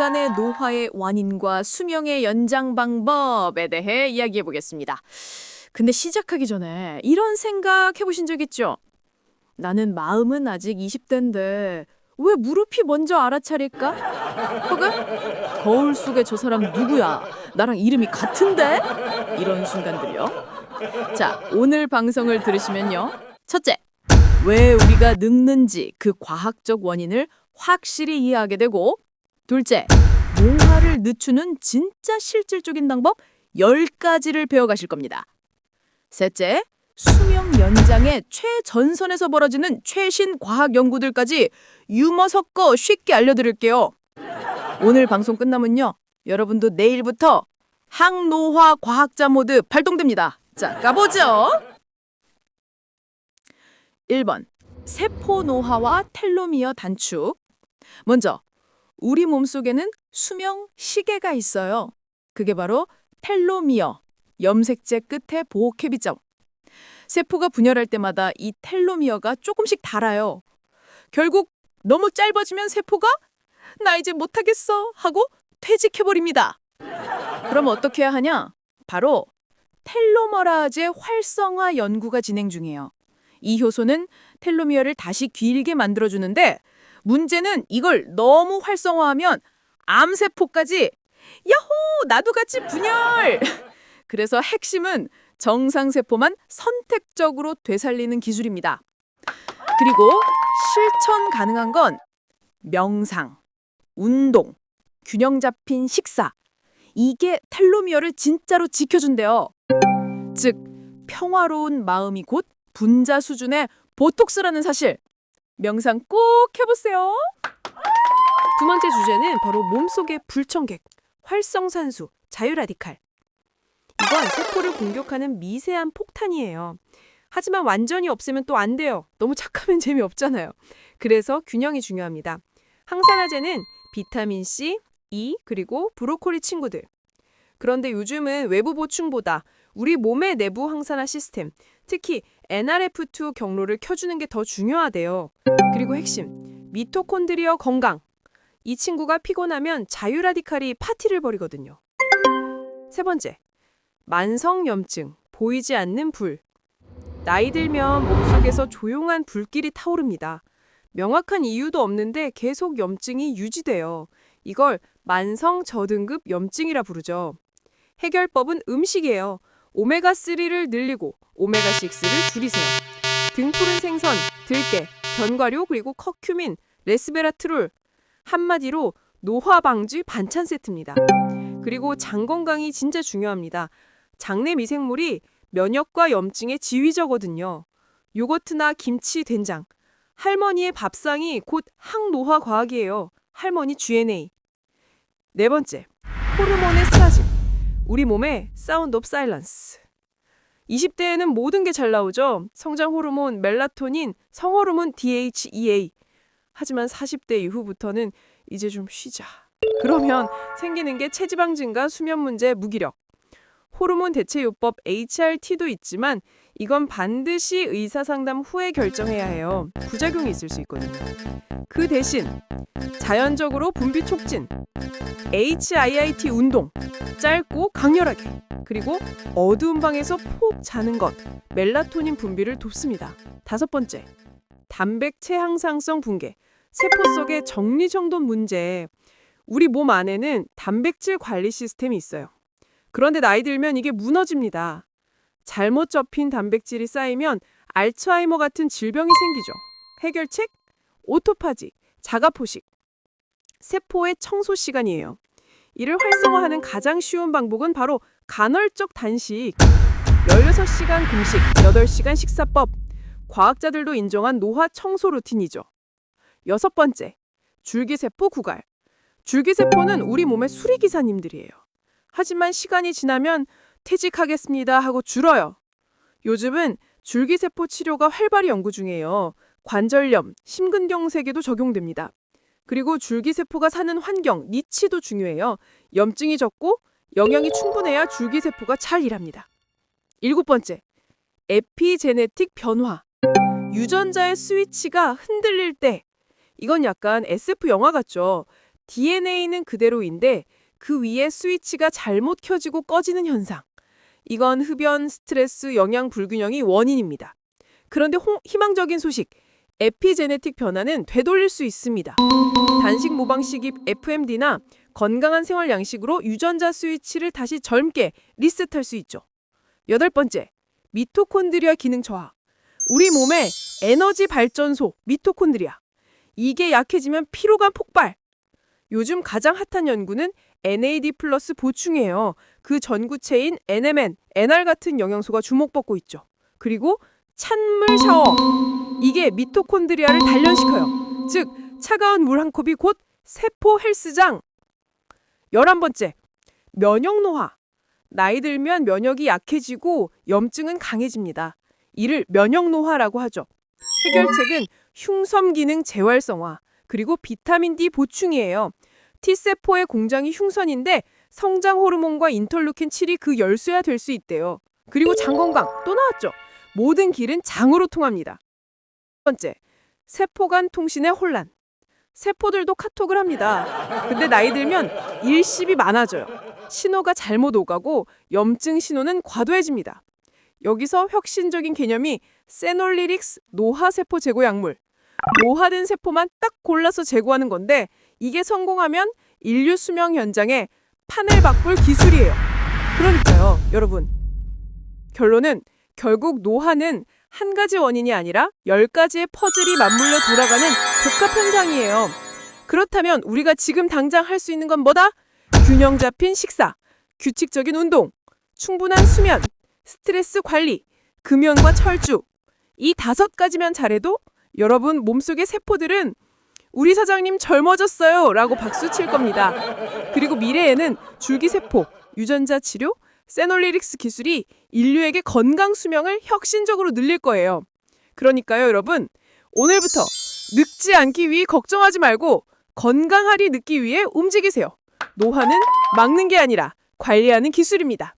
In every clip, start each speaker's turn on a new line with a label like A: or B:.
A: 인간의 노화의 원인과 수명의 연장 방법에 대해 이야기해 보겠습니다. 근데 시작하기 전에 이런 생각 해보신 적 있죠? 나는 마음은 아직 20대인데 왜 무릎이 먼저 알아차릴까? 혹은 거울 속에 저 사람 누구야? 나랑 이름이 같은데? 이런 순간들이요. 자, 오늘 방송을 들으시면요. 첫째, 왜 우리가 늙는지 그 과학적 원인을 확실히 이해하게 되고, 둘째, 노화를 늦추는 진짜 실질적인 방법 10가지를 배워가실 겁니다. 셋째, 수명 연장의 최전선에서 벌어지는 최신 과학 연구들까지 유머 섞어 쉽게 알려드릴게요. 오늘 방송 끝나면요, 여러분도 내일부터 항노화 과학자 모드 발동됩니다. 자, 가보죠. 1번, 세포 노화와 텔로미어 단축. 먼저 우리 몸속에는 수명 시계가 있어요. 그게 바로 텔로미어, 염색체 끝에 보호캐비점. 세포가 분열할 때마다 이 텔로미어가 조금씩 닳아요. 결국 너무 짧아지면 세포가 나 이제 못하겠어 하고 퇴직해버립니다. 그럼 어떻게 해야 하냐? 바로 텔로머라즈의 활성화 연구가 진행 중이에요. 이 효소는 텔로미어를 다시 길게 만들어주는데, 문제는 이걸 너무 활성화하면 암세포까지 야호! 나도 같이 분열! 그래서 핵심은 정상세포만 선택적으로 되살리는 기술입니다. 그리고 실천 가능한 건 명상, 운동, 균형 잡힌 식사. 이게 텔로미어를 진짜로 지켜준대요. 즉, 평화로운 마음이 곧 분자 수준의 보톡스라는 사실. 명상 꼭 해보세요.
B: 두 번째 주제는 바로 몸속의 불청객, 활성산소, 자유라디칼. 이건 세포를 공격하는 미세한 폭탄이에요. 하지만 완전히 없으면 또 안 돼요. 너무 착하면 재미없잖아요. 그래서 균형이 중요합니다. 항산화제는 비타민C, E, 그리고 브로콜리 친구들. 그런데 요즘은 외부 보충보다 우리 몸의 내부 항산화 시스템, 특히 NRF2 경로를 켜주는 게 더 중요하대요. 그리고 핵심, 미토콘드리어 건강. 이 친구가 피곤하면 자유라디칼이 파티를 벌이거든요. 세 번째, 만성염증, 보이지 않는 불. 나이 들면 몸속에서 조용한 불길이 타오릅니다. 명확한 이유도 없는데 계속 염증이 유지돼요. 이걸 만성 저등급 염증이라 부르죠. 해결법은 음식이에요. 오메가3를 늘리고 오메가6를 줄이세요. 등푸른 생선, 들깨, 견과류, 그리고 커큐민, 레스베라트롤. 한마디로 노화 방지 반찬 세트입니다. 그리고 장 건강이 진짜 중요합니다. 장내 미생물이 면역과 염증의 지휘자거든요. 요거트나 김치, 된장. 할머니의 밥상이 곧 항노화 과학이에요. 할머니 G&A. 네 번째, 호르몬의 사라짐. 우리 몸의 사운드 오브 사일런스. 20대에는 모든 게 잘 나오죠. 성장 호르몬, 멜라토닌, 성호르몬 DHEA. 하지만 40대 이후부터는 이제 좀 쉬자. 그러면 생기는 게 체지방 증가, 수면 문제, 무기력. 호르몬 대체요법 HRT도 있지만 이건 반드시 의사 상담 후에 결정해야 해요. 부작용이 있을 수 있거든요. 그 대신 자연적으로 분비 촉진, HIIT 운동, 짧고 강렬하게, 그리고 어두운 방에서 푹 자는 것, 멜라토닌 분비를 돕습니다. 다섯 번째, 단백체 항상성 붕괴, 세포 속의 정리정돈 문제. 우리 몸 안에는 단백질 관리 시스템이 있어요. 그런데 나이 들면 이게 무너집니다. 잘못 접힌 단백질이 쌓이면 알츠하이머 같은 질병이 생기죠. 해결책? 오토파지, 자가포식. 세포의 청소 시간이에요. 이를 활성화하는 가장 쉬운 방법은 바로 간헐적 단식. 16시간 금식, 8시간 식사법. 과학자들도 인정한 노화 청소 루틴이죠. 여섯 번째, 줄기세포 구갈. 줄기세포는 우리 몸의 수리기사님들이에요. 하지만 시간이 지나면 퇴직하겠습니다 하고 줄어요. 요즘은 줄기세포 치료가 활발히 연구 중이에요. 관절염, 심근경색에도 적용됩니다. 그리고 줄기세포가 사는 환경, 니치도 중요해요. 염증이 적고 영양이 충분해야 줄기세포가 잘 일합니다. 일곱 번째, 에피제네틱 변화. 유전자의 스위치가 흔들릴 때, 이건 약간 SF 영화 같죠. DNA는 그대로인데 그 위에 스위치가 잘못 켜지고 꺼지는 현상. 이건 흡연, 스트레스, 영양 불균형이 원인입니다. 그런데 희망적인 소식, 에피제네틱 변화는 되돌릴 수 있습니다. 단식 모방식이 FMD나 건강한 생활 양식으로 유전자 스위치를 다시 젊게 리셋할 수 있죠. 8번째, 미토콘드리아 기능 저하. 우리 몸의 에너지 발전소 미토콘드리아. 이게 약해지면 피로감 폭발. 요즘 가장 핫한 연구는 NAD+ 보충이에요. 그 전구체인 NMN, NR 같은 영양소가 주목받고 있죠. 그리고 찬물 샤워. 이게 미토콘드리아를 단련시켜요. 즉, 차가운 물 한 컵이 곧 세포 헬스장. 11번째, 면역 노화. 나이 들면 면역이 약해지고 염증은 강해집니다. 이를 면역 노화라고 하죠. 해결책은 흉섬 기능 재활성화, 그리고 비타민 D 보충이에요. T세포의 공장이 흉선인데 성장 호르몬과 인터루킨 7이 그 열쇠가 될 수 있대요. 그리고 장 건강 또 나왔죠. 모든 길은 장으로 통합니다. 첫 번째, 세포 간 통신의 혼란. 세포들도 카톡을 합니다. 근데 나이 들면 일십이 많아져요. 신호가 잘못 오가고 염증 신호는 과도해집니다. 여기서 혁신적인 개념이 세놀리릭스 노화세포 제거 약물. 노화된 세포만 딱 골라서 제거하는 건데 이게 성공하면 인류 수명 연장에 판을 바꿀 기술이에요. 그러니까요, 여러분. 결론은 결국 노화는 한 가지 원인이 아니라 10가지의 퍼즐이 맞물려 돌아가는 복합 현상이에요. 그렇다면 우리가 지금 당장 할 수 있는 건 뭐다? 균형 잡힌 식사, 규칙적인 운동, 충분한 수면, 스트레스 관리, 금연과 철주. 이 5가지만 잘해도 여러분 몸속의 세포들은 우리 사장님 젊어졌어요 라고 박수 칠 겁니다. 그리고 미래에는 줄기세포, 유전자 치료, 세놀리릭스 기술이 인류에게 건강 수명을 혁신적으로 늘릴 거예요. 그러니까요, 여러분. 오늘부터 늙지 않기 위해 걱정하지 말고 건강하리 늙기 위해 움직이세요. 노화는 막는 게 아니라 관리하는 기술입니다.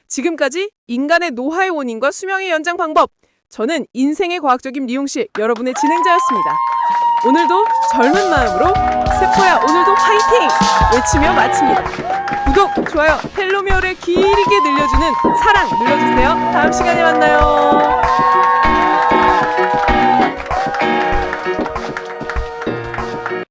B: 지금까지 인간의 노화의 원인과 수명의 연장 방법. 저는 인생의 과학적인 미용실 여러분의 진행자였습니다. 오늘도 젊은 마음으로 세포야 오늘도 화이팅! 외치며 마칩니다. 구독, 좋아요, 텔로미어를 길게 늘려주는 사랑 눌러주세요. 다음 시간에 만나요.